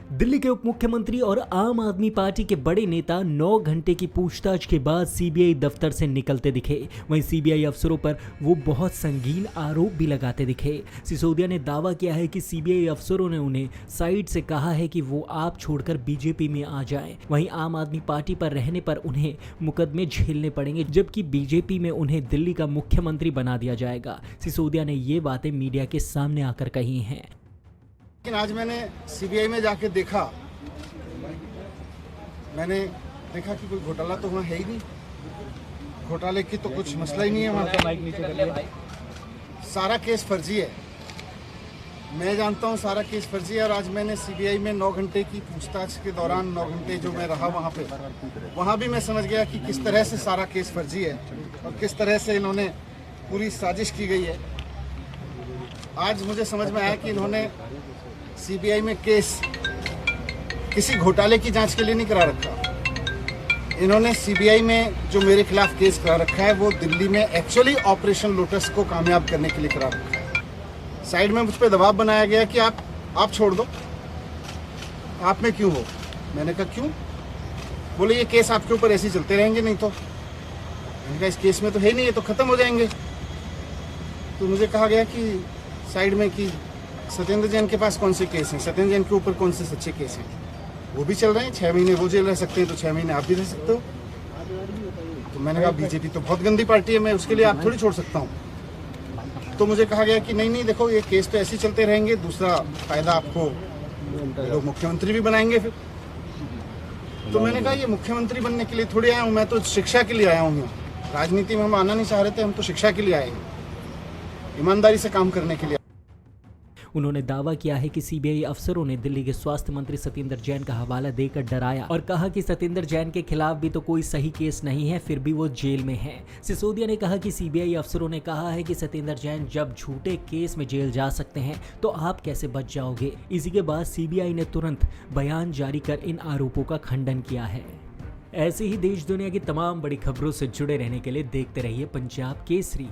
दिल्ली के उप मुख्यमंत्री और आम आदमी पार्टी के बड़े नेता 9 घंटे की पूछताछ के बाद सीबीआई दफ्तर से निकलते दिखे। वहीं सीबीआई अफसरों पर वो बहुत संगीन आरोप भी लगाते दिखे। सिसोदिया ने दावा किया है कि सीबीआई अफसरों ने उन्हें साइड से कहा है कि वो आप छोड़कर बीजेपी में आ जाएं। वहीं आम आदमी पार्टी पर रहने पर उन्हें मुकदमे झेलने पड़ेंगे, जबकि बीजेपी में उन्हें दिल्ली का मुख्यमंत्री बना दिया जाएगा। सिसोदिया ने ये बातें मीडिया के सामने आकर कही हैं। लेकिन आज मैंने सीबीआई में जाके देखा, मैंने देखा कि कोई घोटाला तो वहाँ है ही नहीं। घोटाले की तो कुछ मसला ही नहीं है वहाँ का। सारा केस फर्जी है, मैं जानता हूँ सारा केस फर्जी है। और आज मैंने सीबीआई में 9 घंटे की पूछताछ के दौरान 9 घंटे जो मैं रहा वहाँ पे, वहाँ भी मैं समझ गया कि किस तरह से सारा केस फर्जी है और किस तरह से इन्होंने पूरी साजिश की गई है। आज मुझे समझ में आया कि इन्होंने सीबीआई में केस किसी घोटाले की जांच के लिए नहीं करा रखा। इन्होंने सीबीआई में जो मेरे खिलाफ केस करा रखा है वो दिल्ली में एक्चुअली ऑपरेशन लोटस को कामयाब करने के लिए करा रखा है। साइड में मुझ पर दबाव बनाया गया कि आप छोड़ दो, आप में क्यों हो। मैंने कहा क्यों? बोले ये केस आपके ऊपर ऐसे ही चलते रहेंगे, नहीं तो। मैंने कहा इस केस में तो है नहीं, ये तो खत्म हो जाएंगे। तो मुझे कहा गया कि साइड में कि सत्येंद्र जैन के पास कौन से केस हैं, सत्येंद्र जैन के ऊपर कौन से सच्चे केस हैं, वो भी चल रहे हैं। 6 महीने वो जेल रह सकते हैं तो 6 महीने आप भी रह सकते हो। तो मैंने कहा बीजेपी तो बहुत गंदी पार्टी है, मैं उसके लिए आप थोड़ी छोड़ सकता हूँ। तो मुझे कहा गया कि नहीं देखो ये केस तो ऐसे ही चलते रहेंगे, दूसरा फायदा आपको लोग मुख्यमंत्री भी बनाएंगे फिर। तो मैंने कहा ये मुख्यमंत्री बनने के लिए थोड़ी आया हूँ, मैं तो शिक्षा के लिए आया हूँ। राजनीति में हम आना नहीं चाह रहे थे, हम तो शिक्षा के लिए आए हैं, ईमानदारी से काम करने के लिए। उन्होंने दावा किया है कि सीबीआई अफसरों ने दिल्ली के स्वास्थ्य मंत्री सत्येंद्र जैन का हवाला देकर डराया और कहा कि सत्येंद्र जैन के खिलाफ भी तो कोई सही केस नहीं है, फिर भी वो जेल में है। सिसोदिया ने कहा कि सीबीआई अफसरों ने कहा है कि सत्येंद्र जैन जब झूठे केस में जेल जा सकते हैं तो आप कैसे बच जाओगे। इसी के बाद सीबीआई ने तुरंत बयान जारी कर इन आरोपों का खंडन किया है। ऐसी ही देश दुनिया की तमाम बड़ी खबरों से जुड़े रहने के लिए देखते रहिए पंजाब केसरी।